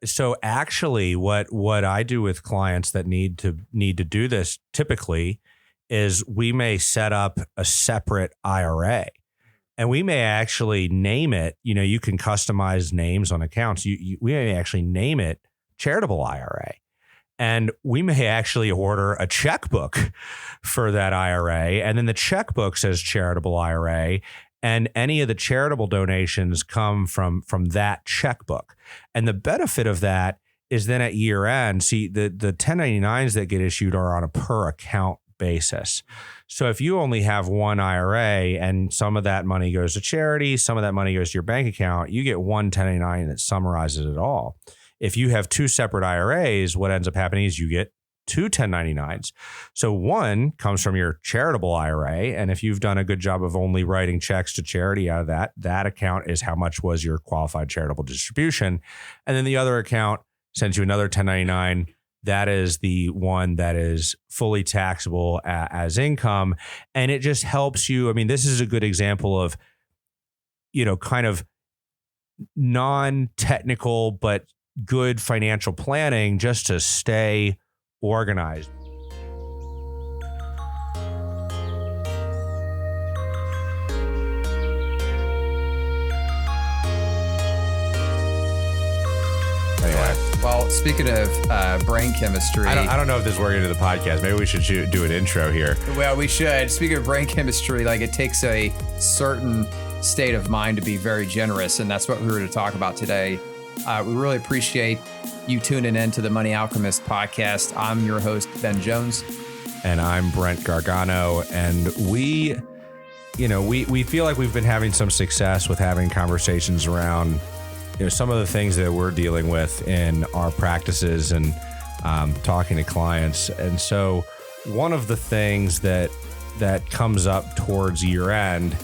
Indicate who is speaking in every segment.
Speaker 1: So actually what I do with clients that need to do this typically is we may set up a separate IRA, and we may actually name it, you can customize names on accounts. We may actually name it charitable IRA. And we may actually order a checkbook for that IRA. And then the checkbook says charitable IRA. And any of the charitable donations come from that checkbook. And the benefit of that is then at year end, see, the 1099s that get issued are on a per account basis. So if you only have one IRA and some of that money goes to charity, some of that money goes to your bank account, you get one 1099 that summarizes it all. If you have two separate IRAs, what ends up happening is you get two 1099s. So one comes from your charitable IRA. And if you've done a good job of only writing checks to charity out of that account is how much was your qualified charitable distribution. And then the other account sends you another 1099. That is the one that is fully taxable as income. And it just helps you. I mean, this is a good example of, kind of non-technical, but good financial planning just to stay organized.
Speaker 2: Well, speaking of brain chemistry,
Speaker 1: I don't know if this is working into the podcast. Maybe we should do an intro here.
Speaker 2: Well, we should. Speaking of brain chemistry, it takes a certain state of mind to be very generous, and that's what we're here to talk about today. We really appreciate you tuning in to the Money Alchemist podcast. I'm your host, Ben Jones.
Speaker 1: And I'm Brent Gargano. And we feel like we've been having some success with having conversations around, some of the things that we're dealing with in our practices and talking to clients. And so one of the things that comes up towards year end,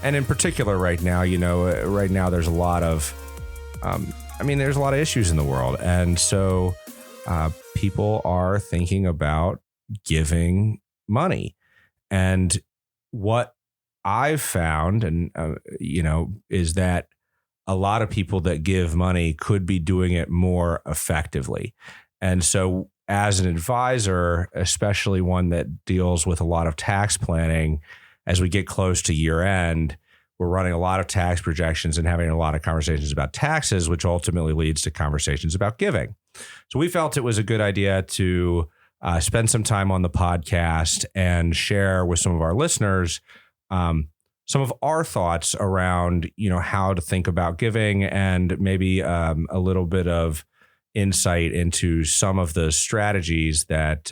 Speaker 1: and in particular right now, there's a lot of, there's a lot of issues in the world. And so people are thinking about giving money. And what I've found, is that a lot of people that give money could be doing it more effectively. And so as an advisor, especially one that deals with a lot of tax planning, as we get close to year end, we're running a lot of tax projections and having a lot of conversations about taxes, which ultimately leads to conversations about giving. So we felt it was a good idea to spend some time on the podcast and share with some of our listeners some of our thoughts around, how to think about giving, and maybe a little bit of insight into some of the strategies that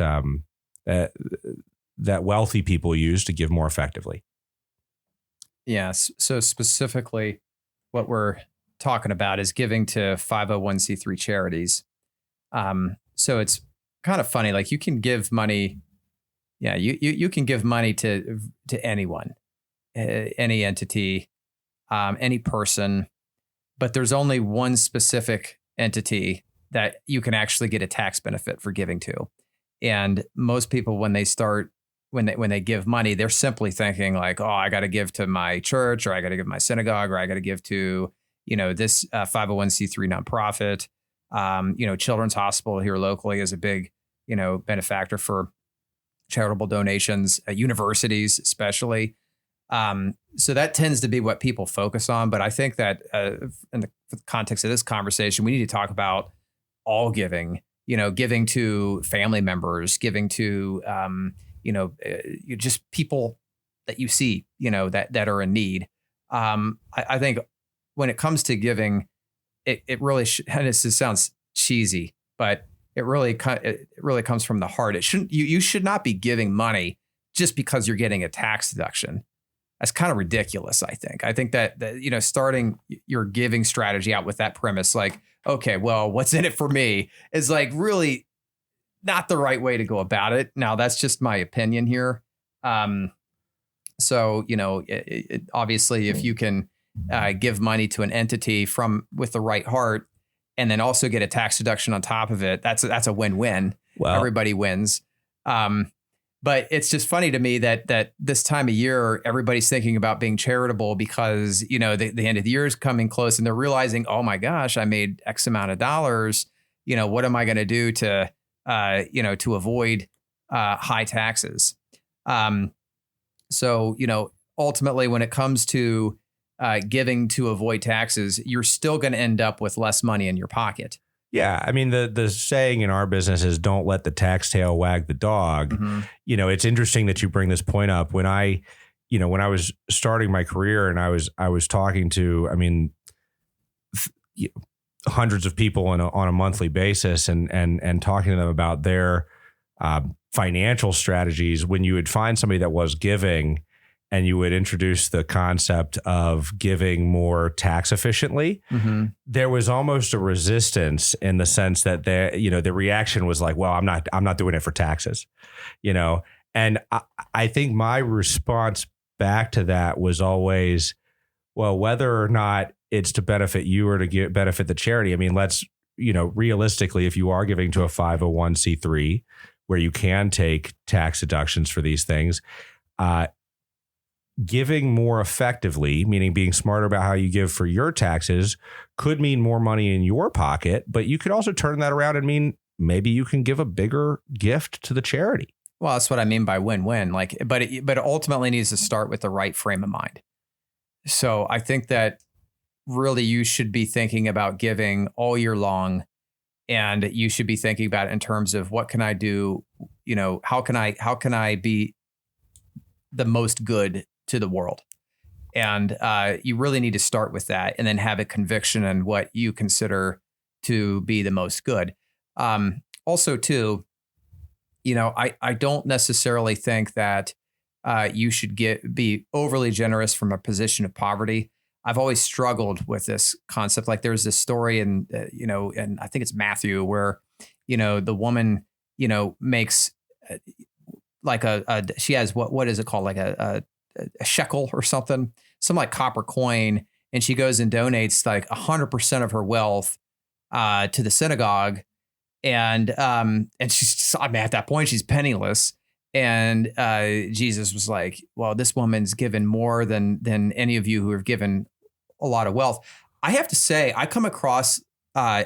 Speaker 1: wealthy people use to give more effectively.
Speaker 2: Yes. So specifically, what we're talking about is giving to 501c3 charities. So it's kind of funny. You can give money. Yeah, you can give money to anyone, any entity, any person, but there's only one specific entity that you can actually get a tax benefit for giving to. And most people, when they give money, they're simply thinking I got to give to my church, or I got to give my synagogue, or I got to give to, this 501c3 nonprofit. Children's Hospital here locally is a big, benefactor for charitable donations, universities especially. So that tends to be what people focus on. But I think that in the context of this conversation, we need to talk about all giving, giving to family members, giving to, just people that you see, that are in need. I think when it comes to giving, it really and this sounds cheesy, but it really comes from the heart. You should not be giving money just because you're getting a tax deduction. That's kind of ridiculous. I think that starting your giving strategy out with that premise, okay, well, what's in it for me, is really not the right way to go about it. Now, that's just my opinion here. So, obviously, if you can give money to an entity with the right heart, and then also get a tax deduction on top of it, that's a win-win.
Speaker 1: Well,
Speaker 2: everybody wins. But it's just funny to me that this time of year, everybody's thinking about being charitable because, the end of the year is coming close and they're realizing, oh my gosh, I made X amount of dollars. What am I going to do to, to avoid high taxes? So, ultimately, when it comes to giving to avoid taxes, you're still going to end up with less money in your pocket.
Speaker 1: Yeah. I mean, the saying in our business is don't let the tax tail wag the dog.
Speaker 2: Mm-hmm.
Speaker 1: It's interesting that you bring this point up. When I was starting my career and I was talking to, hundreds of people on a monthly basis and talking to them about their financial strategies, when you would find somebody that was giving and you would introduce the concept of giving more tax efficiently,
Speaker 2: mm-hmm.
Speaker 1: there was almost a resistance in the sense that the reaction was like, well, I'm not doing it for taxes, and I think my response back to that was always, well, whether or not it's to benefit you or to benefit the charity. I mean, let's, realistically, if you are giving to a 501c3 where you can take tax deductions for these things, giving more effectively, meaning being smarter about how you give for your taxes, could mean more money in your pocket, but you could also turn that around and mean maybe you can give a bigger gift to the charity.
Speaker 2: Well, that's what I mean by win-win. But it ultimately needs to start with the right frame of mind. So I think that really you should be thinking about giving all year long, and you should be thinking about it in terms of what can I do? How can I be the most good to the world? And you really need to start with that and then have a conviction in what you consider to be the most good. Also, too, I don't necessarily think that you should be overly generous from a position of poverty. I've always struggled with this concept. Like there's this story and I think it's Matthew where, the woman, makes like she has what is it called? Like a shekel or something, some like copper coin. And she goes and donates like 100% of her wealth to the synagogue. And she's, at that point, she's penniless. And Jesus was like, well, this woman's given more than any of you who have given a lot of wealth. I have to say, I come across, when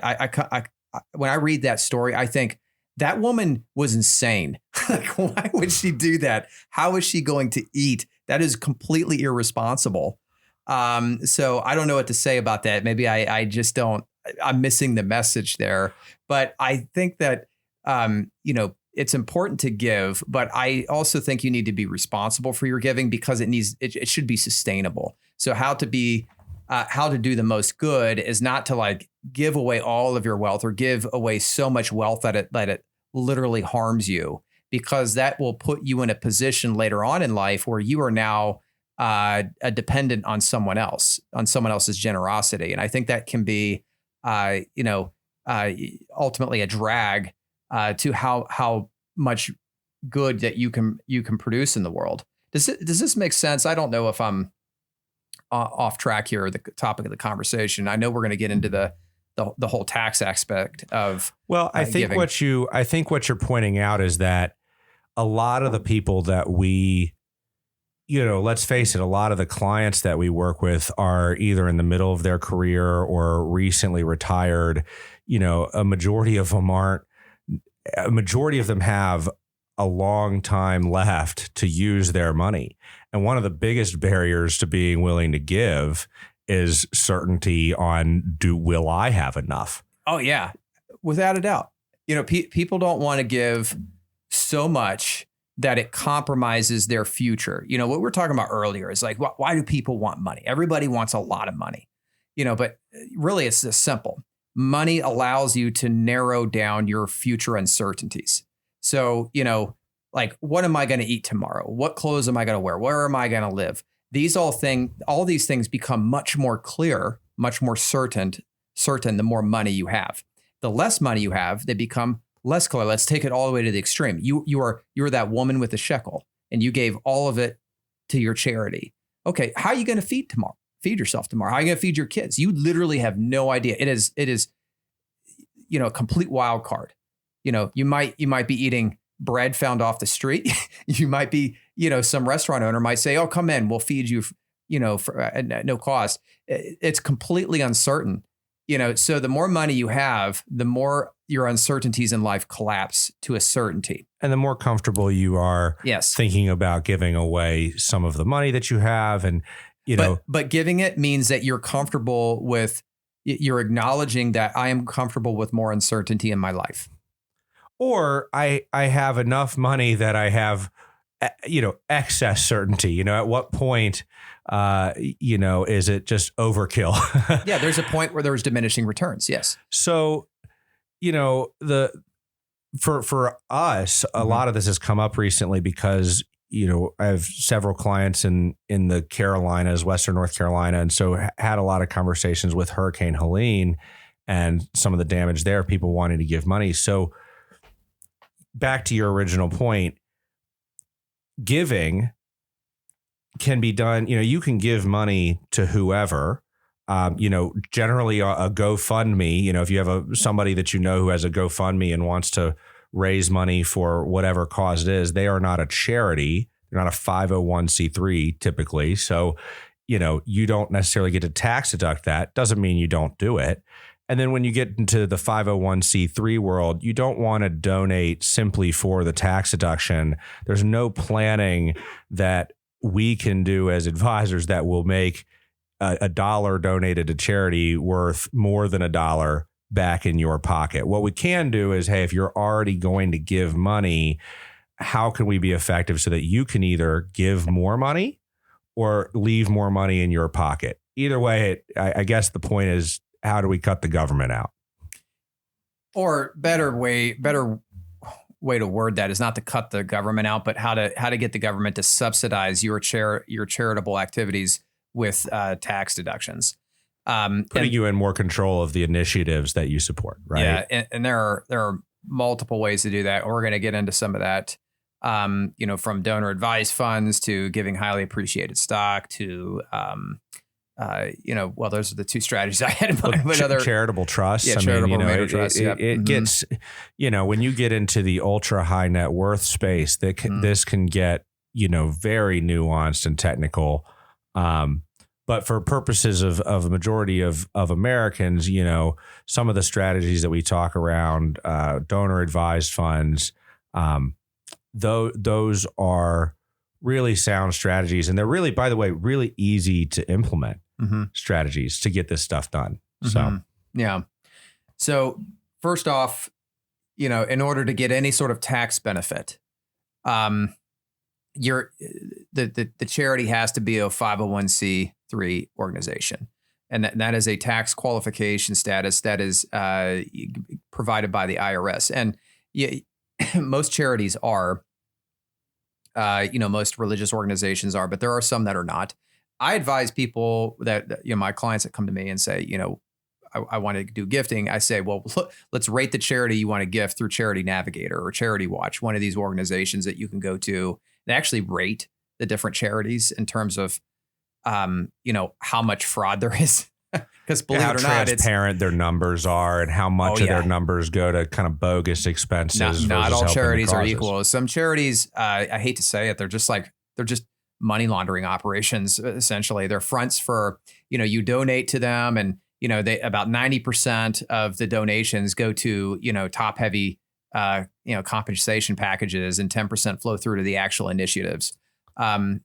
Speaker 2: I read that story, I think that woman was insane. Like, why would she do that? How is she going to eat? That is completely irresponsible. So I don't know what to say about that. Maybe I just don't, I'm missing the message there. But I think that, it's important to give, but I also think you need to be responsible for your giving because it should be sustainable. So how to do the most good is not to like give away all of your wealth or give away so much wealth that it literally harms you, because that will put you in a position later on in life where you are now a dependent on someone else's generosity. And I think that can be, ultimately a drag to how much good that you can produce in the world. Does this make sense? I don't know if I'm off track here, the topic of the conversation. I know we're going to get into the whole tax aspect of.
Speaker 1: Well, I think giving. What you're pointing out is that a lot of the people that we, let's face it, a lot of the clients that we work with are either in the middle of their career or recently retired. A majority of them have a long time left to use their money. And one of the biggest barriers to being willing to give is certainty on will I have enough?
Speaker 2: Oh, yeah, without a doubt. People don't want to give so much that it compromises their future. What we were talking about earlier is like, why do people want money? Everybody wants a lot of money, but really it's this simple. Money allows you to narrow down your future uncertainties. So, like, what am I going to eat tomorrow? What clothes am I going to wear? Where am I going to live? All these things become much more clear, much more certain the more money you have. The less money you have, they become less clear. Let's take it all the way to the extreme. You're that woman with the shekel and you gave all of it to your charity. Okay, how are you going to feed yourself tomorrow? How are you going to feed your kids? You literally have no idea. It is, a complete wild card. You might be eating bread found off the street. You might be, some restaurant owner might say, oh, come in, we'll feed you, for at no cost. It's completely uncertain. So the more money you have, the more your uncertainties in life collapse to a certainty.
Speaker 1: And the more comfortable you are thinking about giving away some of the money that you have. And,
Speaker 2: but giving it means that you're comfortable with, you're acknowledging that I am comfortable with more uncertainty in my life.
Speaker 1: Or I have enough money that I have, excess certainty. At what point, is it just overkill?
Speaker 2: Yeah, there's a point where there's diminishing returns. Yes.
Speaker 1: So, for us, a lot of this has come up recently because, I have several clients in the Carolinas, Western North Carolina. And so had a lot of conversations with Hurricane Helene and some of the damage there, people wanting to give money. So back to your original point, giving can be done. You can give money to whoever, generally a GoFundMe, if you have somebody that who has a GoFundMe and wants to raise money for whatever cause it is, they are not a charity. They're not a 501c3 typically. So, you don't necessarily get to tax deduct that. Doesn't mean you don't do it. And then when you get into the 501c3 world, you don't want to donate simply for the tax deduction. There's no planning that we can do as advisors that will make a dollar donated to charity worth more than $1 back in your pocket. What we can do is, hey, if you're already going to give money, how can we be effective so that you can either give more money or leave more money in your pocket? Either way, I guess the point is, how do we cut the government out?
Speaker 2: Or better way to word that is not to cut the government out, but how to get the government to subsidize your charitable activities with tax deductions.
Speaker 1: Putting you in more control of the initiatives that you support, right?
Speaker 2: Yeah, and there are multiple ways to do that. We're going to get into some of that, from donor advised funds to giving highly appreciated stock to, those are the two strategies I had in mind. But
Speaker 1: charitable trusts.
Speaker 2: Yeah, charitable trusts.
Speaker 1: It gets, when you get into the ultra high net worth space, this can get, very nuanced and technical. But for purposes of a majority of Americans, some of the strategies that we talk around, donor advised funds, those are really sound strategies. And they're really, by the way, really easy to implement strategies to get this stuff done. So,
Speaker 2: yeah. So first off, in order to get any sort of tax benefit, the charity has to be a 501c3 organization. And that is a tax qualification status that is provided by the IRS. And most charities are, most religious organizations are, but there are some that are not. I advise people that my clients that come to me and say, I want to do gifting. I say, well, let's rate the charity you want to gift through Charity Navigator or Charity Watch, one of these organizations that you can go to. They actually rate the different charities in terms of, how much fraud there is. Because believe it or not,
Speaker 1: how transparent their numbers are and how much of their numbers go to kind of bogus expenses.
Speaker 2: Not all charities are equal. Some charities, I hate to say it, they're just money laundering operations. Essentially, they're fronts for, you donate to them, and they about 90% of the donations go to top heavy compensation packages, and 10% flow through to the actual initiatives.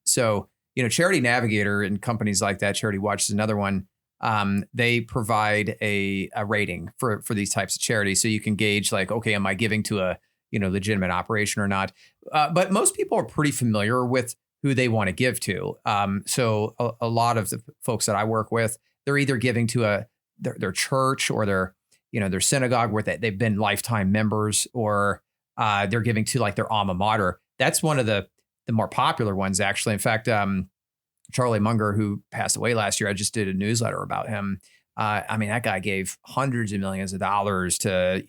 Speaker 2: So Charity Navigator and companies like that, Charity Watch is another one. They provide a rating for these types of charities, so you can gauge like, okay, am I giving to a legitimate operation or not? But most people are pretty familiar with who they want to give to. So a lot of the folks that I work with, they're either giving to their church or their synagogue where they've been lifetime members, or they're giving to like their alma mater. That's one of the more popular ones, actually. In fact, Charlie Munger, who passed away last year, I just did a newsletter about him. That guy gave hundreds of millions of dollars to,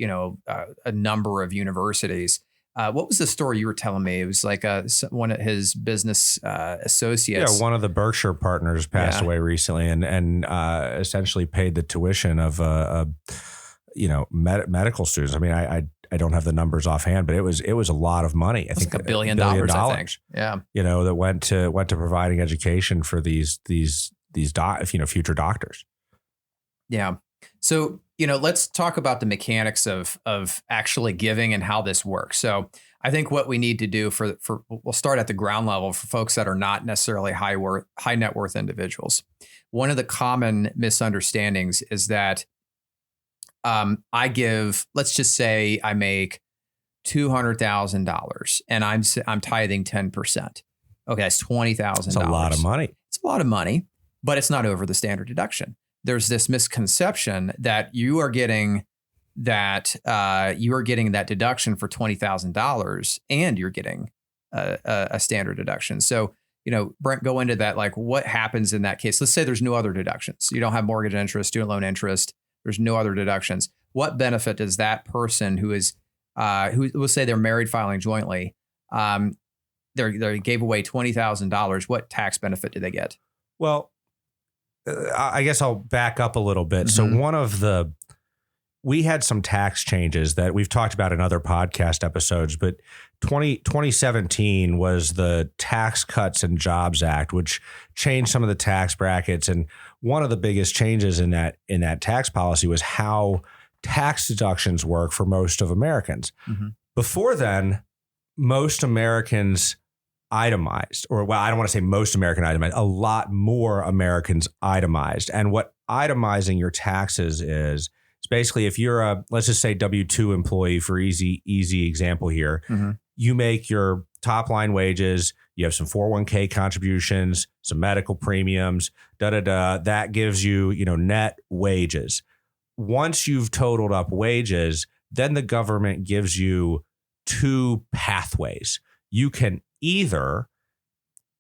Speaker 2: a number of universities. What was the story you were telling me? It was like one of his business associates.
Speaker 1: Yeah, one of the Berkshire partners passed away recently, and essentially paid the tuition of medical students. I I don't have the numbers offhand, but it was a lot of money. I think
Speaker 2: like $1 billion, I think. Yeah.
Speaker 1: That went to providing education for these future doctors.
Speaker 2: Yeah. So, let's talk about the mechanics of actually giving and how this works. So I think what we need to do we'll start at the ground level for folks that are not necessarily high net worth individuals. One of the common misunderstandings is that I give, let's just say I make $200,000 and I'm tithing 10%. Okay, that's $20,000.
Speaker 1: It's a lot of money.
Speaker 2: It's a lot of money, but it's not over the standard deduction. There's this misconception that you are getting that deduction for $20,000 and you're getting a standard deduction. So, Brent, go into that. Like, what happens in that case? Let's say there's no other deductions. You don't have mortgage interest, student loan interest. There's no other deductions. What benefit does that person who we'll say they're married filing jointly, they gave away $20,000. What tax benefit do they get?
Speaker 1: Well, I guess I'll back up a little bit. Mm-hmm. So we had some tax changes that we've talked about in other podcast episodes, but 2017 was the Tax Cuts and Jobs Act, which changed some of the tax brackets. And one of the biggest changes in that tax policy was how tax deductions work for most of Americans. Mm-hmm. Before then, most Americans itemized, or well, I don't want to say most American itemized, a lot more Americans itemized. And what itemizing your taxes is basically if you're let's just say W-2 employee for easy example here, mm-hmm. you make your top line wages, you have some 401k contributions, some medical premiums, that gives you, net wages. Once you've totaled up wages, then the government gives you two pathways. You can either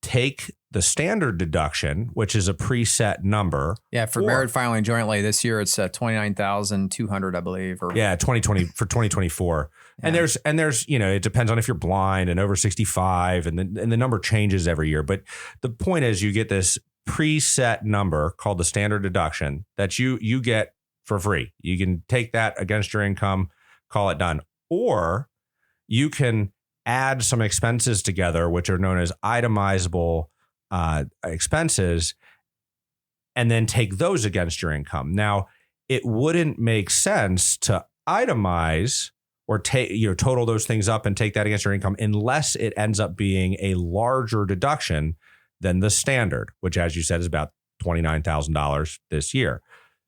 Speaker 1: take the standard deduction, which is a preset number.
Speaker 2: Yeah, for married filing jointly this year, it's $29,200, I believe.
Speaker 1: 2020 for 2024. Yeah. And there's it depends on if you're blind and over 65, and the number changes every year. But the point is, you get this preset number called the standard deduction that you get for free. You can take that against your income, call it done, or you can add some expenses together, which are known as itemizable expenses, and then take those against your income. Now, it wouldn't make sense to itemize or take total those things up and take that against your income unless it ends up being a larger deduction than the standard, which, as you said, is about $29,000 this year.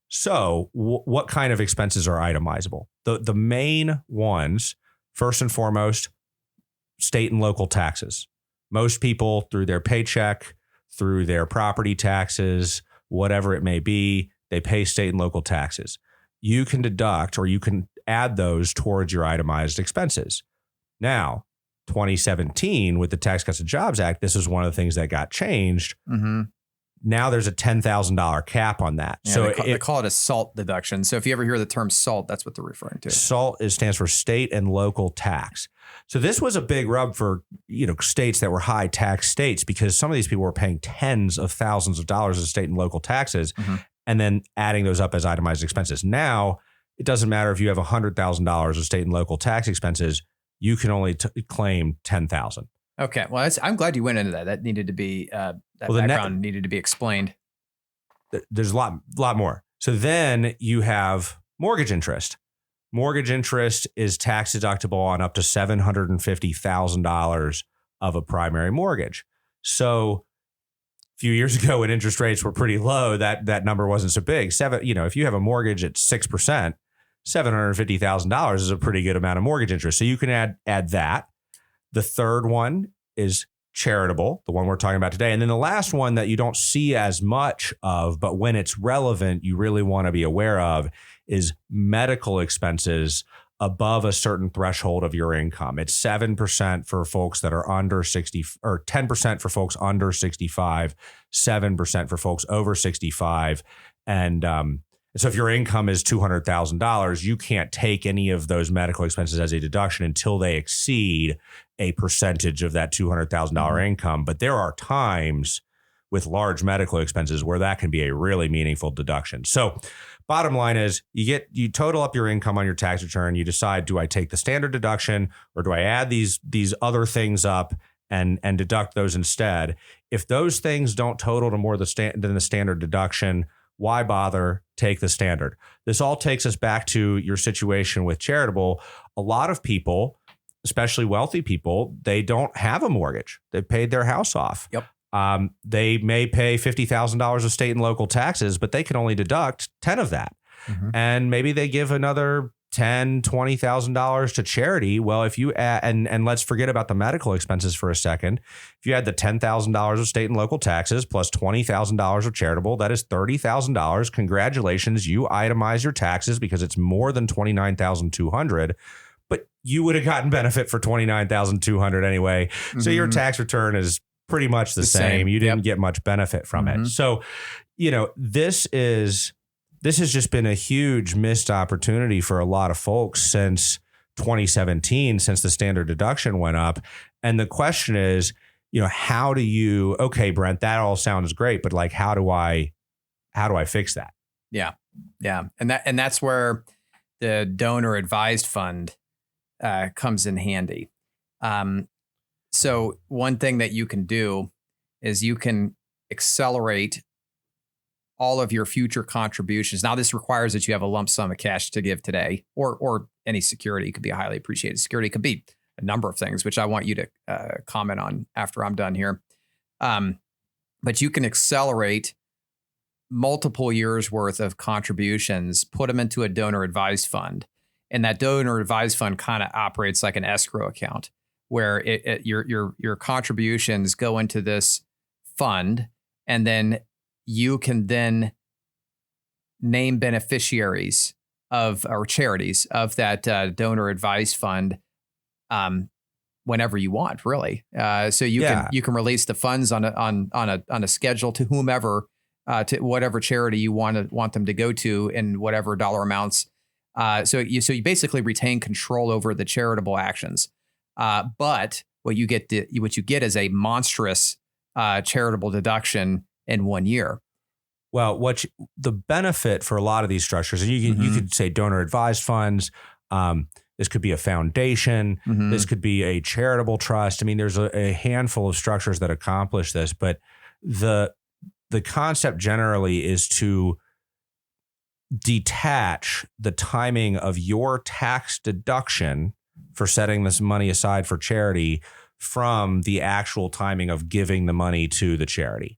Speaker 1: So what kind of expenses are itemizable? The main ones, first and foremost, state and local taxes. Most people, through their paycheck, through their property taxes, whatever it may be, they pay state and local taxes. You can deduct, or you can add those towards your itemized expenses. Now, 2017, with the Tax Cuts and Jobs Act, this is one of the things that got changed. Mm-hmm. Now there's a $10,000 cap on that.
Speaker 2: Yeah, so they call it a SALT deduction. So if you ever hear the term SALT, that's what they're referring to.
Speaker 1: SALT stands for state and local tax. So this was a big rub for states that were high tax states, because some of these people were paying tens of thousands of dollars of state and local taxes, mm-hmm. and then adding those up as itemized expenses. Now it doesn't matter if you have $100,000 of state and local tax expenses, you can only claim $10,000.
Speaker 2: Okay, well, I'm glad you went into that. That needed to be background needed to be explained.
Speaker 1: There's a lot more. So then you have mortgage interest. Mortgage interest is tax deductible on up to $750,000 of a primary mortgage. So a few years ago, when interest rates were pretty low, that number wasn't so big. If you have a mortgage at 6%, $750,000 is a pretty good amount of mortgage interest. So you can add that. The third one is charitable, the one we're talking about today. And then the last one that you don't see as much of, but when it's relevant, you really want to be aware of, is medical expenses above a certain threshold of your income. It's 7% for folks that are under 60, or 10% for folks under 65, 7% for folks over 65. And so if your income is $200,000, you can't take any of those medical expenses as a deduction until they exceed a percentage of that $200,000 income. But there are times with large medical expenses where that can be a really meaningful deduction. So bottom line is you total up your income on your tax return. You decide, do I take the standard deduction or do I add these other things up and deduct those instead? If those things don't total to more than the standard deduction, why bother? Take the standard. This all takes us back to your situation with charitable. A lot of people, especially wealthy people, they don't have a mortgage. They paid their house off.
Speaker 2: Yep.
Speaker 1: They may pay $50,000 of state and local taxes, but they can only deduct 10 of that.
Speaker 2: Mm-hmm.
Speaker 1: And maybe they give another $10,000, $20,000 to charity. Well, if you add, and let's forget about the medical expenses for a second. If you add the $10,000 of state and local taxes plus $20,000 of charitable, that is $30,000. Congratulations. You itemize your taxes because it's more than $29,200. But you would have gotten benefit for $29,200 anyway. Mm-hmm. So your tax return is pretty much the same. You didn't get much benefit from it. So, this has just been a huge missed opportunity for a lot of folks since 2017, since the standard deduction went up. And the question is, how do you, okay, Brent, that all sounds great, but like, how do I fix that?
Speaker 2: Yeah. Yeah. And that's where the donor advised fund comes in handy. So one thing that you can do is you can accelerate all of your future contributions. Now, this requires that you have a lump sum of cash to give today, or any security. It could be a highly appreciated security. It could be a number of things, which I want you to comment on after I'm done here. But you can accelerate multiple years worth of contributions, put them into a donor advised fund. And that donor advised fund kind of operates like an escrow account where your contributions go into this fund, and then you can then name beneficiaries or charities of that donor advised fund whenever you want, really. So you can release the funds on a schedule to whomever, to whatever charity you want them to go to in whatever dollar amounts. So you basically retain control over the charitable actions. But what you get is a monstrous charitable deduction in 1 year.
Speaker 1: Well, the benefit for a lot of these structures, and you could say donor advised funds. This could be a foundation. This could be a charitable trust. I mean, there's a handful of structures that accomplish this, but the concept generally is to detach the timing of your tax deduction for setting this money aside for charity from the actual timing of giving the money to the charity.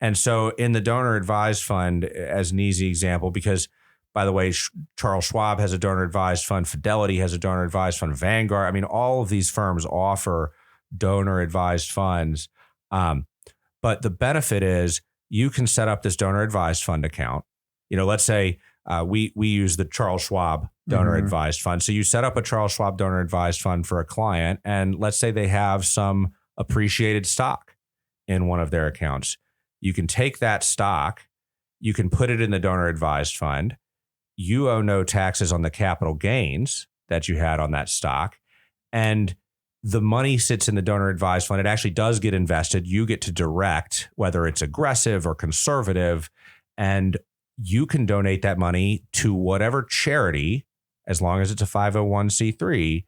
Speaker 1: And so in the donor advised fund, as an easy example, because by the way, Charles Schwab has a donor advised fund, Fidelity has a donor advised fund, Vanguard. I mean, all of these firms offer donor advised funds. But the benefit is you can set up this donor advised fund account. Let's say we use the Charles Schwab donor advised fund. So you set up a Charles Schwab donor advised fund for a client, and let's say they have some appreciated stock in one of their accounts. You can take that stock, you can put it in the donor advised fund. You owe no taxes on the capital gains that you had on that stock. And the money sits in the donor advised fund. It actually does get invested. You get to direct whether it's aggressive or conservative, and you can donate that money to whatever charity, as long as it's a 501c3,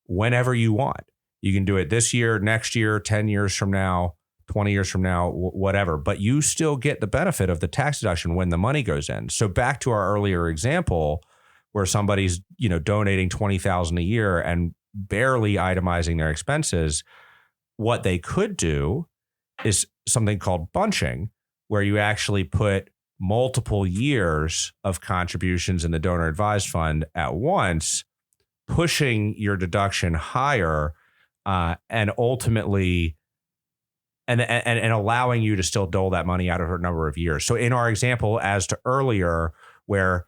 Speaker 1: whenever you want. You can do it this year, next year, 10 years from now, 20 years from now, whatever, but you still get the benefit of the tax deduction when the money goes in. So back to our earlier example where somebody's, donating $20,000 a year and barely itemizing their expenses, what they could do is something called bunching, where you actually put multiple years of contributions in the donor advised fund at once, pushing your deduction higher, and ultimately and allowing you to still dole that money out over a number of years. So in our example, as to earlier, where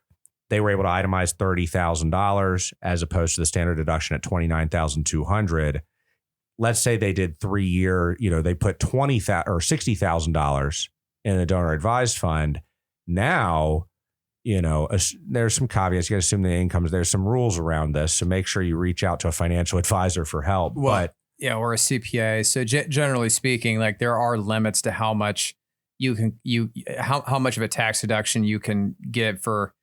Speaker 1: they were able to itemize $30,000 as opposed to the standard deduction at $29,200, let's say they did 3 year, they put $20,000 or $60,000 in the donor advised fund. Now, there's some caveats. You got to assume the incomes. There's some rules around this, so make sure you reach out to a financial advisor for help.
Speaker 2: Or a CPA. So generally speaking, like there are limits to how much how much of a tax deduction you can get for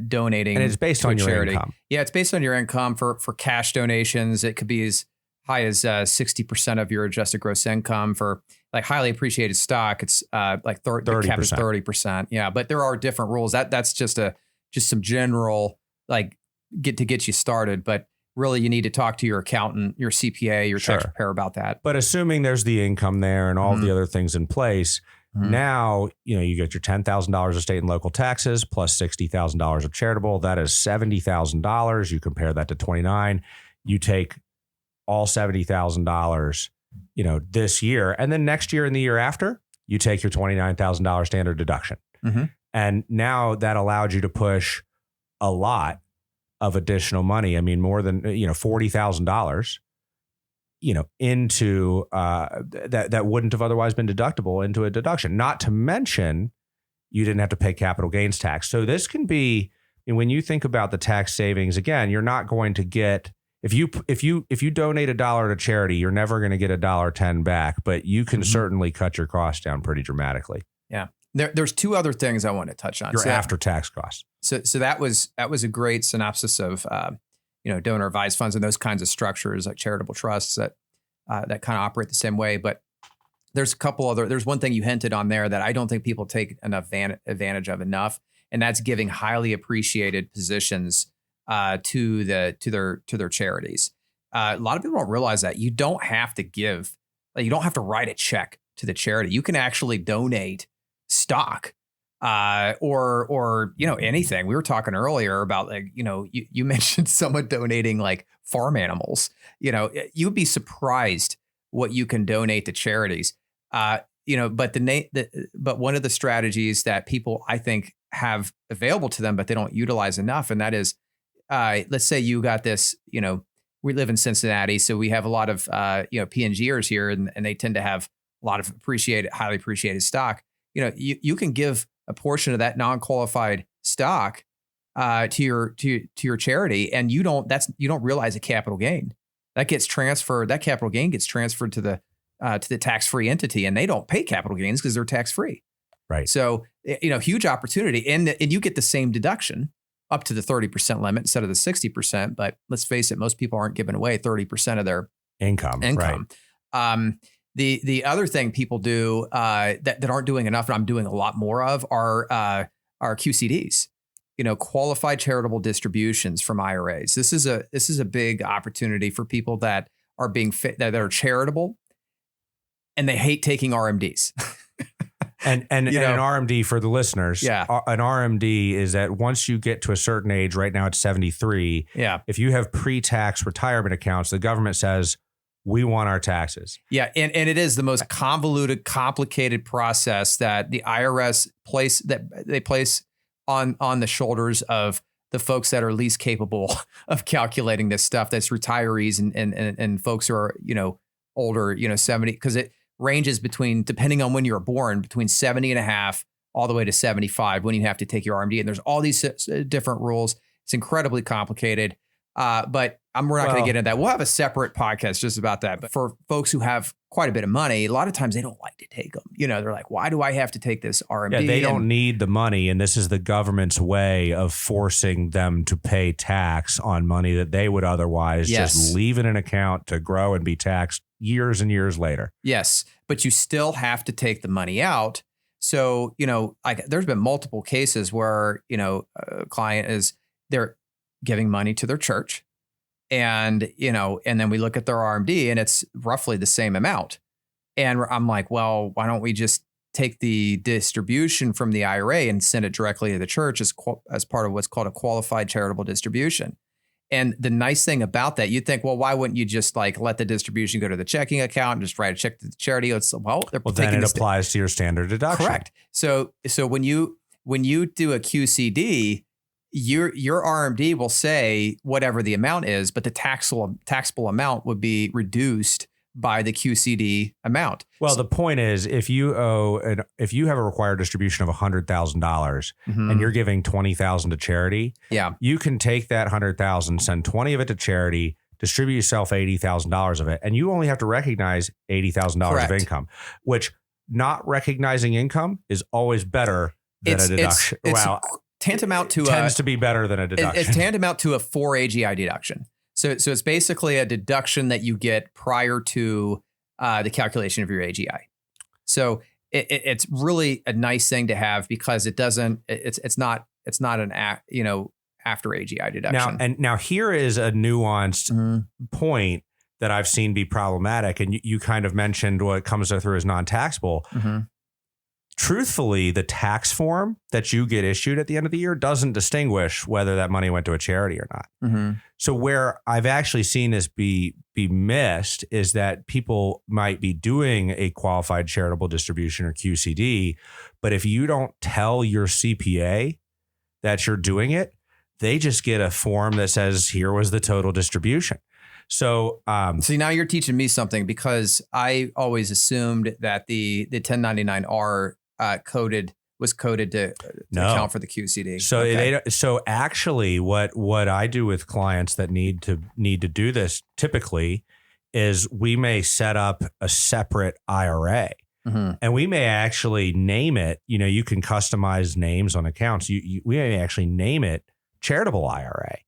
Speaker 2: donating.
Speaker 1: And it's based
Speaker 2: to
Speaker 1: on
Speaker 2: a
Speaker 1: your
Speaker 2: charity.
Speaker 1: income.
Speaker 2: Yeah, it's based on your income. For cash donations, it could be as high as 60% of your adjusted gross income. For like highly appreciated stock, it's like 30%. Yeah, but there are different rules. That's just some general like get you started. But really, you need to talk to your accountant, your CPA, your tax preparer about that.
Speaker 1: But assuming there's the income there and all of the other things in place, now you get your $10,000 of state and local taxes plus $60,000 of charitable. That is $70,000. You compare that to 29. You take all $70,000, this year, and then next year and the year after, you take your $29,000 standard deduction. And now that allowed you to push a lot of additional money. I mean, more than, $40,000, into that wouldn't have otherwise been deductible into a deduction. Not to mention, you didn't have to pay capital gains tax. So this can be, when you think about the tax savings, again, you're not going to get, if you donate $1 to charity, you're never going to get $1.10 back, but you can certainly cut your costs down pretty dramatically.
Speaker 2: Yeah. There's two other things I want to touch on.
Speaker 1: Your after-tax costs.
Speaker 2: So that was a great synopsis of donor advised funds and those kinds of structures like charitable trusts that kind of operate the same way. But there's there's one thing you hinted on there that I don't think people take enough advantage of enough, and that's giving highly appreciated positions to their charities. A lot of people don't realize that you don't have to give, you don't have to write a check to the charity. You can actually donate stock or anything. We were talking earlier about you mentioned someone donating like farm animals. You'd be surprised what you can donate to charities. But but one of the strategies that people I think have available to them, but they don't utilize enough, and that is, let's say you got this. We live in Cincinnati, so we have a lot of P&Gers here, and they tend to have a lot of highly appreciated stock. You can give a portion of that non-qualified stock to your charity, and you don't realize a capital gain that gets transferred. That capital gain gets transferred to the tax-free entity, and they don't pay capital gains because they're tax-free.
Speaker 1: Right.
Speaker 2: So huge opportunity, and you get the same deduction up to the 30% limit instead of the 60%. But let's face it, most people aren't giving away 30% of their income. Right. The other thing people do that aren't doing enough, and I'm doing a lot more of, are QCDs, qualified charitable distributions from IRAs. This is a big opportunity for people that are that are charitable, and they hate taking RMDs.
Speaker 1: And an RMD for the listeners, an RMD is that once you get to a certain age, right now it's 73.
Speaker 2: Yeah.
Speaker 1: If you have pre-tax retirement accounts, the government says, we want our taxes.
Speaker 2: Yeah. And it is the most convoluted, complicated process that the IRS place on the shoulders of the folks that are least capable of calculating this stuff. That's retirees and folks who are, older, 70, because it ranges between, depending on when you were born, between 70 and a half all the way to 75 when you have to take your RMD. And there's all these different rules. It's incredibly complicated. But we're not going to get into that. We'll have a separate podcast just about that. But for folks who have quite a bit of money, a lot of times they don't like to take them. They're like, why do I have to take this RMD?
Speaker 1: Yeah, they don't need the money. And this is the government's way of forcing them to pay tax on money that they would otherwise just leave in an account to grow and be taxed years and years later.
Speaker 2: Yes, but you still have to take the money out. So, there's been multiple cases where, a client they're giving money to their church, and then we look at their RMD and it's roughly the same amount. And I'm like, well, why don't we just take the distribution from the IRA and send it directly to the church as part of what's called a qualified charitable distribution? And the nice thing about that, you'd think, well, why wouldn't you just let the distribution go to the checking account and just write a check to the charity?
Speaker 1: Then it applies to your standard deduction.
Speaker 2: Correct. So when you do a QCD, your RMD will say whatever the amount is, but the taxable amount would be reduced by the QCD amount.
Speaker 1: Well, the point is, if you have a required distribution of $100,000 and you're giving $20,000 to charity, you can take that $100,000, send 20 of it to charity, distribute yourself $80,000 of it, and you only have to recognize $80,000 of income, which not recognizing income is always better than a deduction.
Speaker 2: It's tantamount to
Speaker 1: tends to be better than a deduction.
Speaker 2: It's tantamount to a 4 AGI deduction. So it's basically a deduction that you get prior to the calculation of your AGI. So it's really a nice thing to have because it's not an after AGI deduction.
Speaker 1: Now here is a nuanced point that I've seen be problematic. And you kind of mentioned what comes through as non-taxable. Truthfully, the tax form that you get issued at the end of the year doesn't distinguish whether that money went to a charity or not. So where I've actually seen this be missed is that people might be doing a qualified charitable distribution or QCD, but if you don't tell your CPA that you're doing it, they just get a form that says, here was the total distribution. So,
Speaker 2: see, now you're teaching me something because I always assumed that the 1099-R was coded to account for the QCD.
Speaker 1: So so actually what I do with clients that need to do this typically is we may set up a separate IRA. And we may actually name it, you can customize names on accounts. We may actually name it charitable IRA.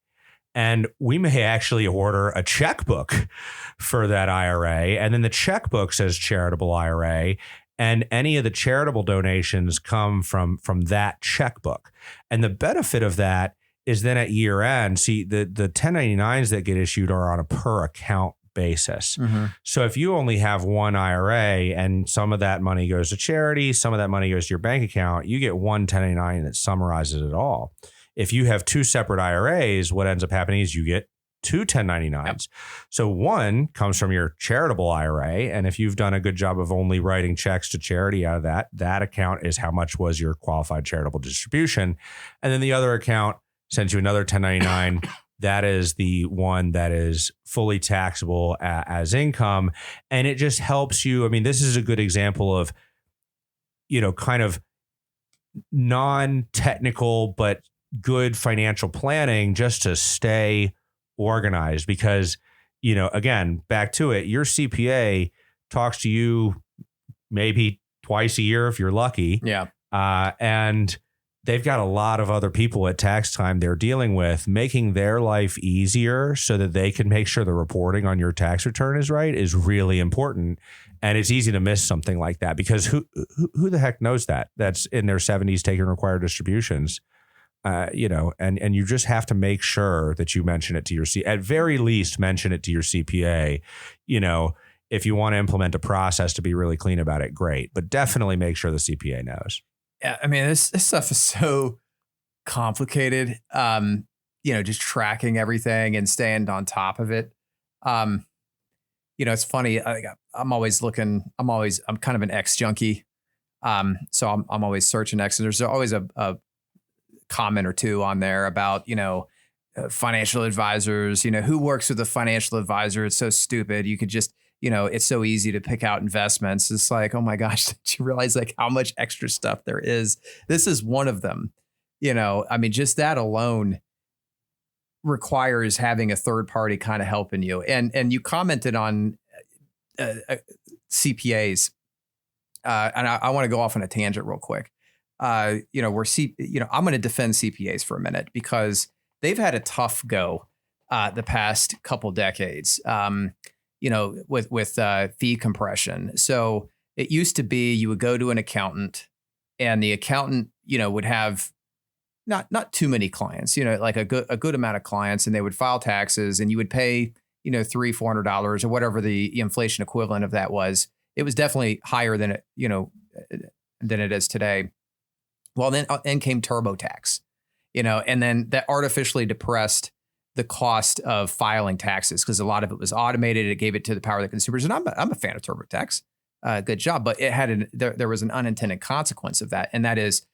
Speaker 1: And we may actually order a checkbook for that IRA. And then the checkbook says charitable IRA. And any of the charitable donations come from that checkbook. And the benefit of that is then at year end, see, the 1099s that get issued are on a per account basis. So if you only have one IRA and some of that money goes to charity, some of that money goes to your bank account, you get one 1099 that summarizes it all. If you have two separate IRAs, what ends up happening is you get two 1099s. Yep. So one comes from your charitable IRA. And if you've done a good job of only writing checks to charity out of that account is how much was your qualified charitable distribution. And then the other account sends you another 1099. That is the one that is fully taxable as income. And it just helps you. I mean, this is a good example of, kind of non-technical, but good financial planning just to stay organized because, again, back to it, your CPA talks to you maybe twice a year if you're lucky.
Speaker 2: Yeah.
Speaker 1: And they've got a lot of other people at tax time they're dealing with. Making their life easier so that they can make sure the reporting on your tax return is right is really important. And it's easy to miss something like that because who the heck knows that? That's in their 70s taking required distributions. And you just have to make sure that you mention it to your at very least mention it to your CPA. If you want to implement a process to be really clean about it, great, but definitely make sure the CPA knows.
Speaker 2: Yeah, I mean this stuff is so complicated. Just tracking everything and staying on top of it. It's funny. I'm always looking. I'm kind of an X junkie. So I'm always searching X, and there's always a comment or two on there about, financial advisors, who works with a financial advisor. It's so stupid. You could just, it's so easy to pick out investments. It's like, oh my gosh, did you realize like how much extra stuff there is? This is one of them, just that alone requires having a third party kind of helping you. And you commented on CPAs. And I want to go off on a tangent real quick. I'm going to defend CPAs for a minute because they've had a tough go the past couple decades, with fee compression. So it used to be you would go to an accountant and the accountant, would have not too many clients, like a good amount of clients, and they would file taxes and you would pay, $300-$400 or whatever the inflation equivalent of that was. It was definitely higher than it is today. Well, then came TurboTax, and then that artificially depressed the cost of filing taxes because a lot of it was automated. It gave it to the power of the consumers. And I'm a fan of TurboTax. Good job. But it had there was an unintended consequence of that. And that is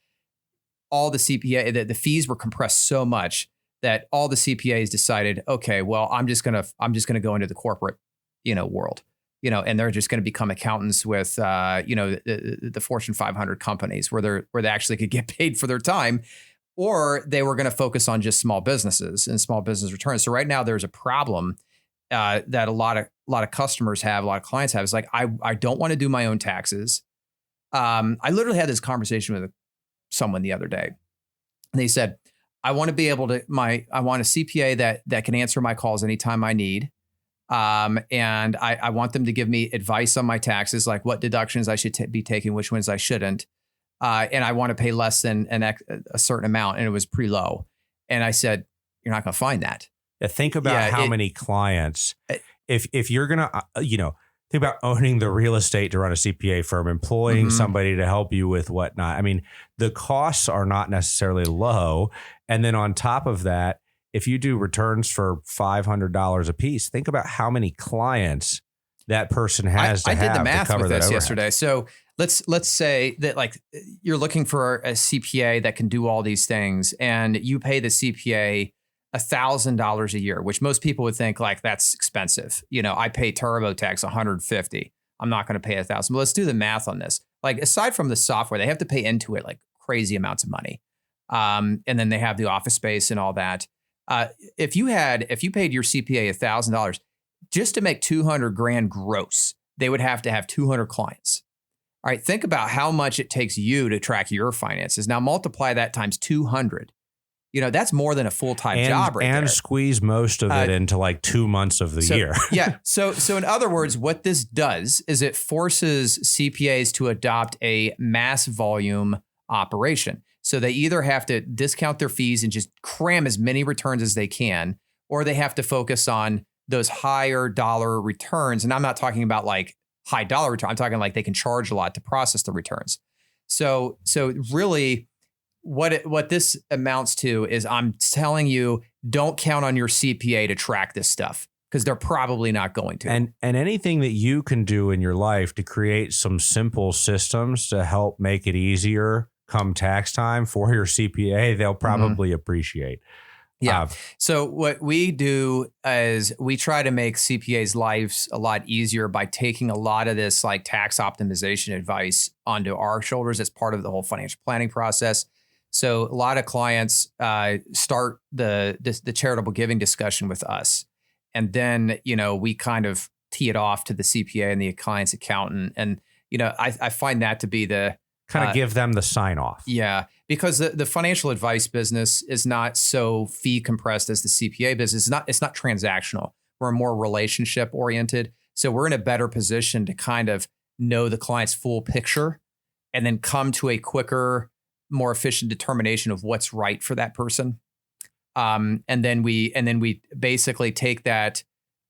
Speaker 2: all the CPA, the fees were compressed so much that all the CPAs decided, okay, well, I'm just going to go into the corporate, world. And they're just going to become accountants with, the Fortune 500 companies where they actually could get paid for their time, or they were going to focus on just small businesses and small business returns. So right now there's a problem that a lot of customers have, a lot of clients have. It's like, I don't want to do my own taxes. I literally had this conversation with someone the other day, and they said, I want to be able to, I want a CPA that can answer my calls anytime I need. And I want them to give me advice on my taxes, like what deductions I should be taking, which ones I shouldn't. And I want to pay less than a certain amount. And it was pretty low. And I said, you're not going to find that.
Speaker 1: Yeah, think about how many clients, if you're going to, think about owning the real estate to run a CPA firm, employing somebody to help you with whatnot. I mean, the costs are not necessarily low. And then on top of that, if you do returns for $500 a piece, think about how many clients that person has to have to cover that. I did the math with this
Speaker 2: yesterday. So let's say that like you're looking for a CPA that can do all these things, and you pay the CPA $1,000 a year, which most people would think like that's expensive. I pay TurboTax $150. I'm not going to pay $1,000. But let's do the math on this. Like aside from the software, they have to pay into it like crazy amounts of money, and then they have the office space and all that. If you paid your CPA $1,000 just to make 200 grand gross, they would have to have 200 clients. All right. Think about how much it takes you to track your finances. Now multiply that times 200. That's more than a full-time job right there.
Speaker 1: And squeeze most of it into like 2 months of the year.
Speaker 2: Yeah. So in other words, what this does is it forces CPAs to adopt a mass volume operation. So they either have to discount their fees and just cram as many returns as they can, or they have to focus on those higher dollar returns. And I'm not talking about like high dollar return. I'm talking like they can charge a lot to process the returns. So really what this amounts to is I'm telling you, don't count on your CPA to track this stuff because they're probably not going to.
Speaker 1: And anything that you can do in your life to create some simple systems to help make it easier come tax time for your CPA, they'll probably appreciate.
Speaker 2: Yeah. So what we do is we try to make CPAs' lives a lot easier by taking a lot of this like tax optimization advice onto our shoulders as part of the whole financial planning process. So a lot of clients start the charitable giving discussion with us. And then, we kind of tee it off to the CPA and the client's accountant. And, I find that to be the
Speaker 1: kind of give them the sign off.
Speaker 2: Yeah, because the financial advice business is not so fee compressed as the CPA business. It's not transactional. We're more relationship oriented. So we're in a better position to kind of know the client's full picture and then come to a quicker, more efficient determination of what's right for that person. And then we basically take that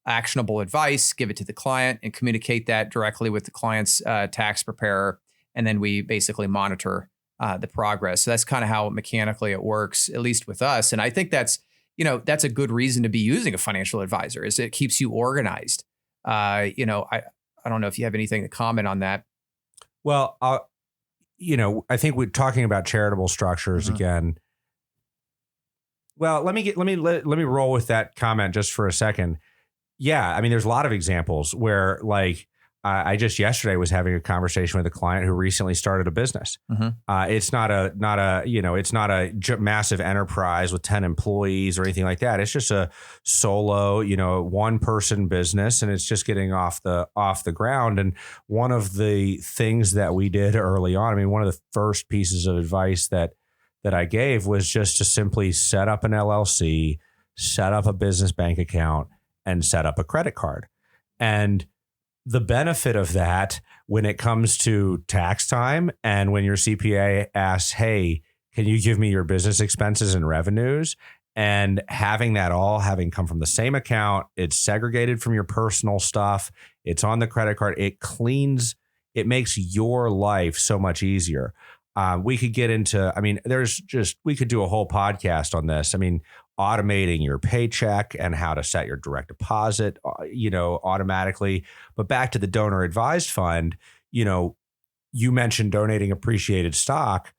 Speaker 2: actionable advice, give it to the client, and communicate that directly with the client's tax preparer. And then we basically monitor the progress. So that's kind of how mechanically it works, at least with us. And I think that's a good reason to be using a financial advisor, is it keeps you organized. I don't know if you have anything to comment on that.
Speaker 1: Well, I think we're talking about charitable structures again. Well, let me roll with that comment just for a second. Yeah, I mean, there's a lot of examples where, like, I just yesterday was having a conversation with a client who recently started a business. It's not a massive enterprise with 10 employees or anything like that. It's just a solo, one person business, and it's just getting off the ground. And one of the things that we did early on, I mean, one of the first pieces of advice that I gave was just to simply set up an LLC, set up a business bank account, and set up a credit card. And the benefit of that when it comes to tax time and when your CPA asks, hey, can you give me your business expenses and revenues? And having come from the same account, it's segregated from your personal stuff, it's on the credit card, it makes your life so much easier. We could get into, we could do a whole podcast on this. I mean, automating your paycheck and how to set your direct deposit, automatically. But back to the donor advised fund, you mentioned donating appreciated stock.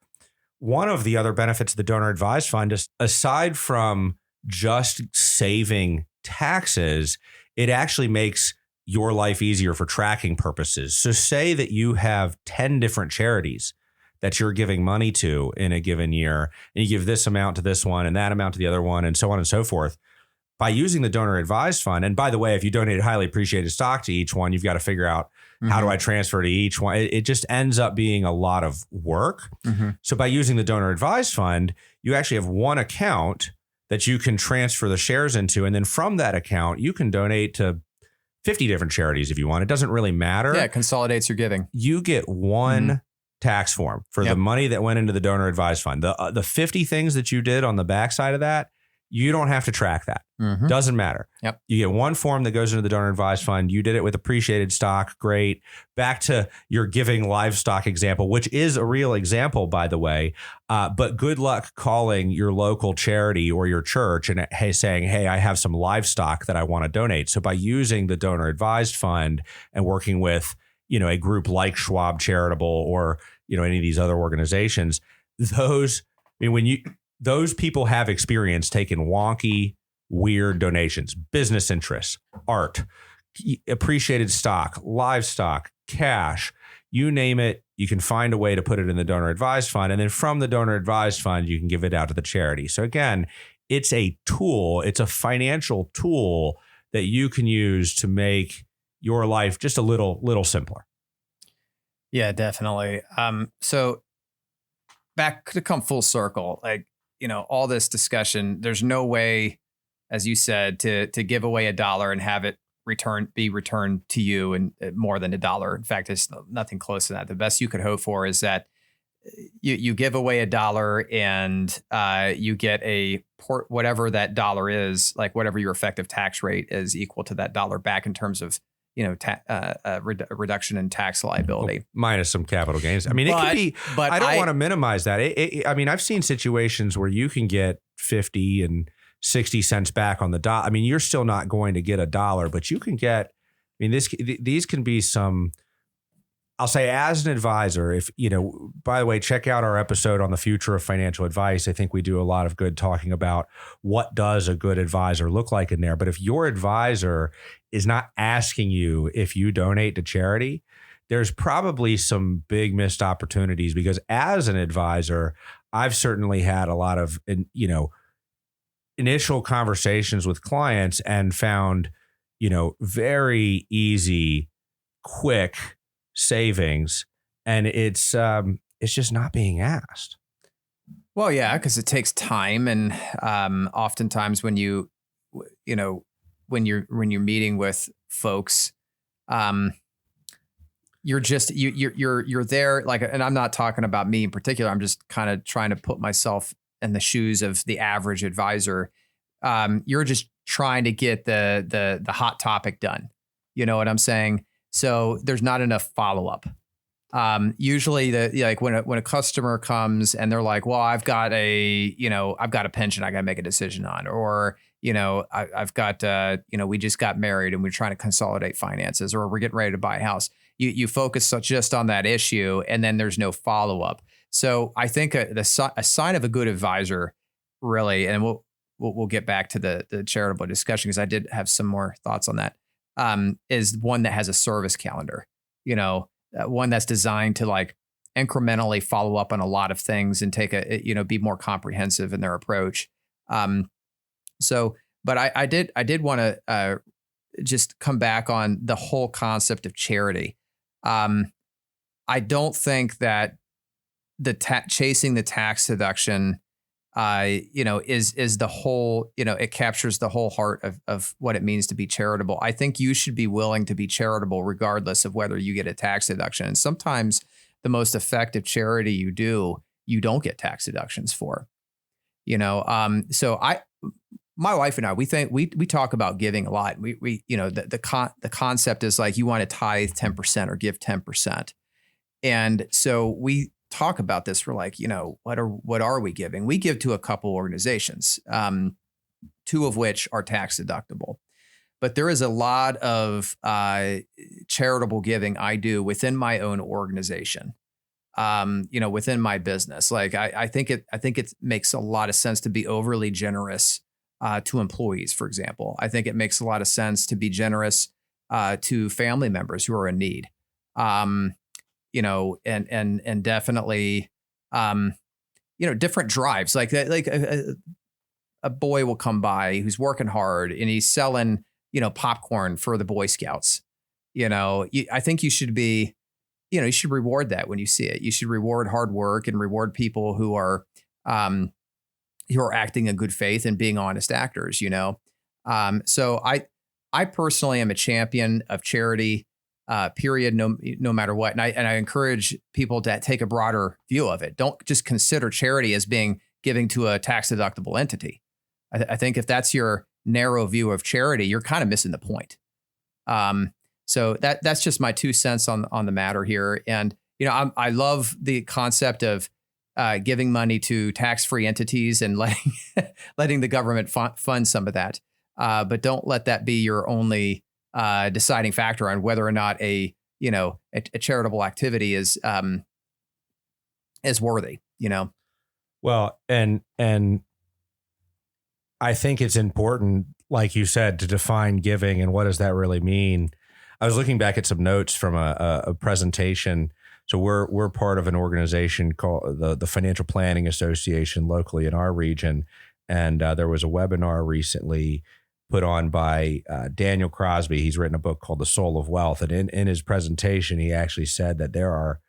Speaker 1: One of the other benefits of the donor advised fund is, aside from just saving taxes, it actually makes your life easier for tracking purposes. So say that you have 10 different charities that you're giving money to in a given year, and you give this amount to this one and that amount to the other one and so on and so forth. by using the donor advised fund, and by the way, if you donate highly appreciated stock to each one, you've got to figure out how do I transfer to each one. It just ends up being a lot of work. So by using the donor advised fund, you actually have one account that you can transfer the shares into. And then from that account, you can donate to 50 different charities if you want. It doesn't really matter.
Speaker 2: Yeah, it consolidates your giving.
Speaker 1: You get one tax form for the money that went into the donor advised fund. The 50 things that you did on the backside of that, you don't have to track that. Doesn't matter. You get one form that goes into the donor advised fund. You did it with appreciated stock. Great. Back to your giving livestock example, which is a real example, by the way. But good luck calling your local charity or your church and saying, hey, I have some livestock that I want to donate. So by using the donor advised fund and working with, a group like Schwab Charitable or, any of these other organizations, those people have experience taking wonky, weird donations, business interests, art, appreciated stock, livestock, cash, you name it, you can find a way to put it in the donor advised fund. And then from the donor advised fund, you can give it out to the charity. So again, it's a tool, it's a financial tool that you can use to make your life just a little simpler.
Speaker 2: Yeah, definitely. So back to come full circle, all this discussion, there's no way, as you said, to give away $1 and have it be returned to you and more than $1. In fact, it's nothing close to that. The best you could hope for is that you give away $1 and you get whatever that dollar is, like whatever your effective tax rate is equal to that dollar back in terms of reduction in tax liability.
Speaker 1: Minus some capital gains. I mean, it could be, but I don't want to minimize that. I mean, I've seen situations where you can get 50 and 60 cents back on the dollar. I mean, you're still not going to get $1, but you can get, these can be some, I'll say as an advisor, if, by the way, check out our episode on the future of financial advice. I think we do a lot of good talking about what does a good advisor look like in there. But if your advisor is not asking you if you donate to charity, there's probably some big missed opportunities, because as an advisor, I've certainly had a lot of, initial conversations with clients and found, very easy, quick savings, and it's just not being asked.
Speaker 2: Well, yeah, because it takes time, and oftentimes when you're meeting with folks, you're there, like, and I'm not talking about me in particular. I'm just kind of trying to put myself in the shoes of the average advisor. You're just trying to get the hot topic done. You know what I'm saying? So there's not enough follow-up. Usually when a customer comes and they're like, well, I've got a pension I got to make a decision on, or, I've got, we just got married and we're trying to consolidate finances, or we're getting ready to buy a house. You focus just on that issue, and then there's no follow-up. So I think a sign of a good advisor, really, and we'll get back to the charitable discussion, because I did have some more thoughts on that, is one that has a service calendar, one that's designed to like incrementally follow up on a lot of things and be more comprehensive in their approach. But I did want to just come back on the whole concept of charity. I don't think that chasing the tax deduction, is the whole, it captures the whole heart of what it means to be charitable. I think you should be willing to be charitable regardless of whether you get a tax deduction. And sometimes the most effective charity you don't get tax deductions for, so my wife and I, we talk about giving a lot. The concept is like, you want to tithe 10% or give 10%. And so we talk about this. We're like, what are we giving? We give to a couple organizations, two of which are tax deductible. But there is a lot of charitable giving I do within my own organization, within my business. Like I think it makes a lot of sense to be overly generous to employees, for example. I think it makes a lot of sense to be generous to family members who are in need. And definitely, different drives like that. Like a a boy will come by who's working hard and he's selling, popcorn for the Boy Scouts. I think you should be, you should reward that when you see it. You should reward hard work and reward people who are acting in good faith and being honest actors, So I personally am a champion of charity, period, no matter what. And I encourage people to take a broader view of it. Don't just consider charity as being giving to a tax deductible entity. I think if that's your narrow view of charity, you're kind of missing the point. So that's just my 2 cents on the matter here. And, I love the concept of giving money to tax-free entities and letting the government fund some of that. But don't let that be your only deciding factor on whether or not a charitable activity is worthy,
Speaker 1: Well, and I think it's important, like you said, to define giving and what does that really mean. I was looking back at some notes from a presentation. So we're part of an organization called the Financial Planning Association locally in our region, and there was a webinar recently put on by Daniel Crosby. He's written a book called The Soul of Wealth, and in his presentation, he actually said that there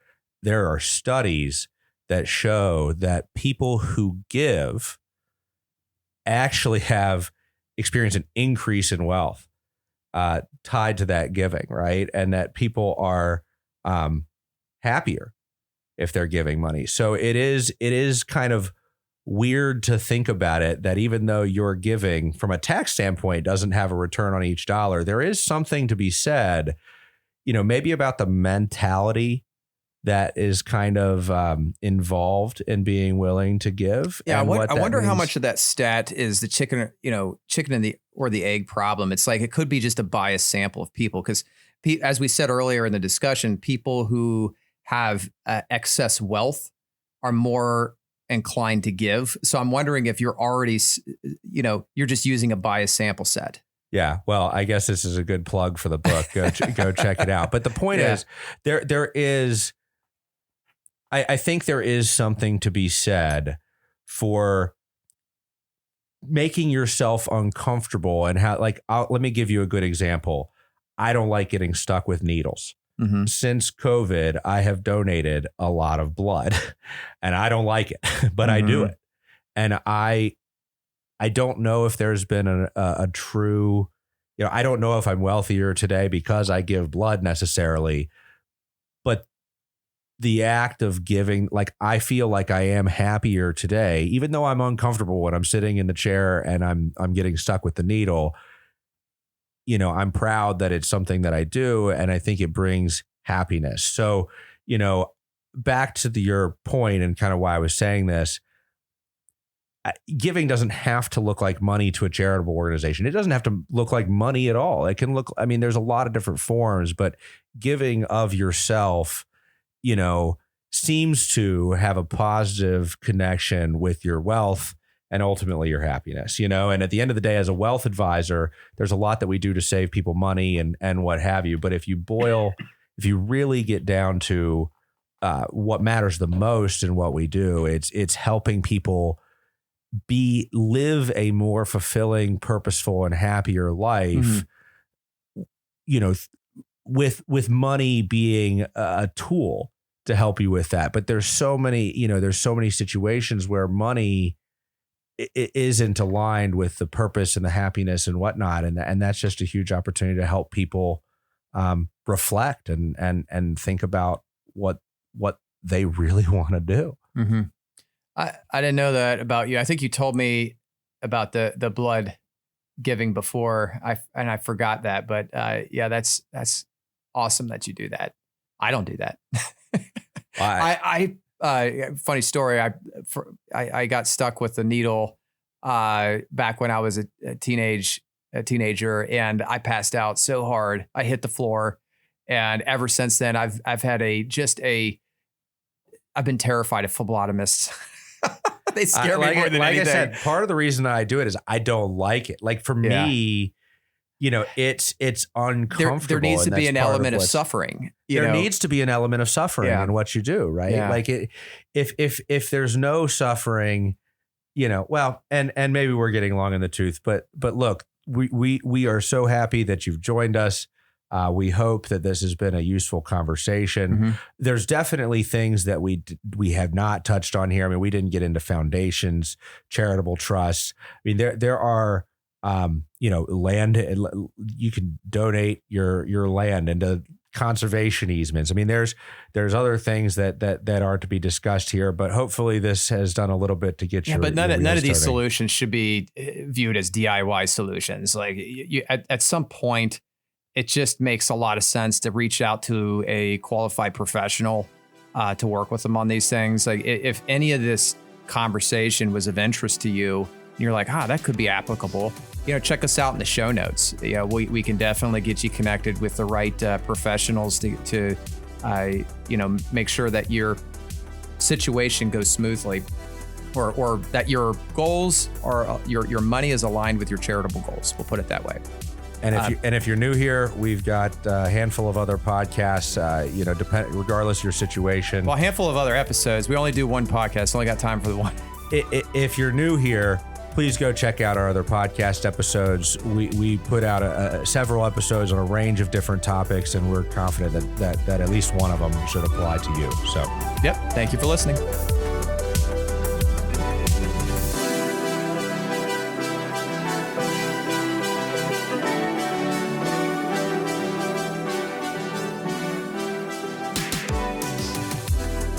Speaker 1: are studies that show that people who give actually have experienced an increase in wealth tied to that giving, right? And that people are happier if they're giving money. So it is kind of weird to think about it, that even though your giving from a tax standpoint doesn't have a return on each dollar, there is something to be said, maybe about the mentality that is kind of involved in being willing to give.
Speaker 2: Yeah, I wonder how much of that stat is the chicken and the egg problem. It's like it could be just a biased sample of people, because as we said earlier in the discussion, people who have excess wealth are more inclined to give. So I'm wondering if you're already, you're just using a biased sample set.
Speaker 1: Yeah, well, I guess this is a good plug for the book. Go check it out. But the point is, there is. I think there is something to be said for making yourself uncomfortable and how, let me give you a good example. I don't like getting stuck with needles. Mm-hmm. Since COVID, I have donated a lot of blood and I don't like it, but I do it. And I don't know if there's been a true, I don't know if I'm wealthier today because I give blood necessarily, but the act of giving, I feel like I am happier today, even though I'm uncomfortable when I'm sitting in the chair and I'm getting stuck with the needle. I'm proud that it's something that I do, and I think it brings happiness. So, back to your point and kind of why I was saying this, giving doesn't have to look like money to a charitable organization. It doesn't have to look like money at all. It can look, there's a lot of different forms, but giving of yourself, seems to have a positive connection with your wealth and ultimately your happiness, and at the end of the day, as a wealth advisor, there's a lot that we do to save people money and what have you. But if you really get down to what matters the most in what we do, it's helping people live a more fulfilling, purposeful, and happier life, with money being a tool to help you with that. But there's so many situations where money isn't aligned with the purpose and the happiness and whatnot. And that's just a huge opportunity to help people reflect and think about what they really want to do.
Speaker 2: Mm-hmm. I didn't know that about you. I think you told me about the blood giving before, I forgot that. But that's awesome that you do that. I don't do that. Funny story. I got stuck with the needle back when I was a teenager, and I passed out so hard. I hit the floor, and ever since then, I've had I've been terrified of phlebotomists. They scare me more than anything.
Speaker 1: Like I said, part of the reason that I do it is I don't like it. Like for me, it's uncomfortable.
Speaker 2: There needs to be an element of suffering.
Speaker 1: There needs to be an element of suffering in what you do, right?
Speaker 2: Yeah.
Speaker 1: Like if there's no suffering, well, and maybe we're getting long in the tooth, but look, we are so happy that you've joined us. We hope that this has been a useful conversation.
Speaker 2: Mm-hmm.
Speaker 1: There's definitely things that we have not touched on here. I mean, we didn't get into foundations, charitable trusts. I mean, there are, land. You can donate your land into conservation easements. I mean, there's other things that are to be discussed here, but hopefully this has done a little bit to get you.
Speaker 2: But none of these solutions should be viewed as DIY solutions. Like you at some point, it just makes a lot of sense to reach out to a qualified professional to work with them on these things. Like if any of this conversation was of interest to you, and you're like, that could be applicable, check us out in the show notes. We can definitely get you connected with the right professionals to make sure that your situation goes smoothly, or that your goals or your money is aligned with your charitable goals. We'll put it that way.
Speaker 1: And if you're new here, we've got a handful of other podcasts. Regardless of your situation.
Speaker 2: Well, a handful of other episodes. We only do one podcast. Only got time for the one.
Speaker 1: If you're new here, please go check out our other podcast episodes. We put out several episodes on a range of different topics, and we're confident that at least one of them should apply to you. So,
Speaker 2: yep. Thank you for listening.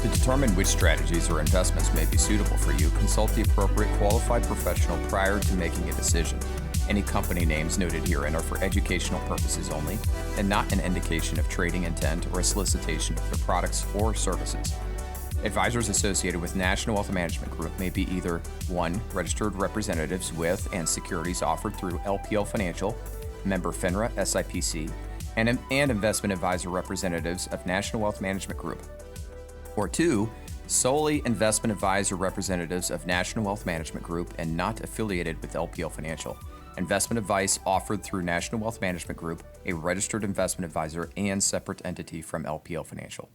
Speaker 2: To determine which strategies or investments may be suitable for you, consult the appropriate qualified professional prior to making a decision. Any company names noted herein are for educational purposes only and not an indication of trading intent or a solicitation of their products or services. Advisors associated with National Wealth Management Group may be either 1. Registered representatives with and securities offered through LPL Financial, member FINRA SIPC, and investment advisor representatives of National Wealth Management Group. Or 2, solely investment advisor representatives of National Wealth Management Group and not affiliated with LPL Financial. Investment advice offered through National Wealth Management Group, a registered investment advisor and separate entity from LPL Financial.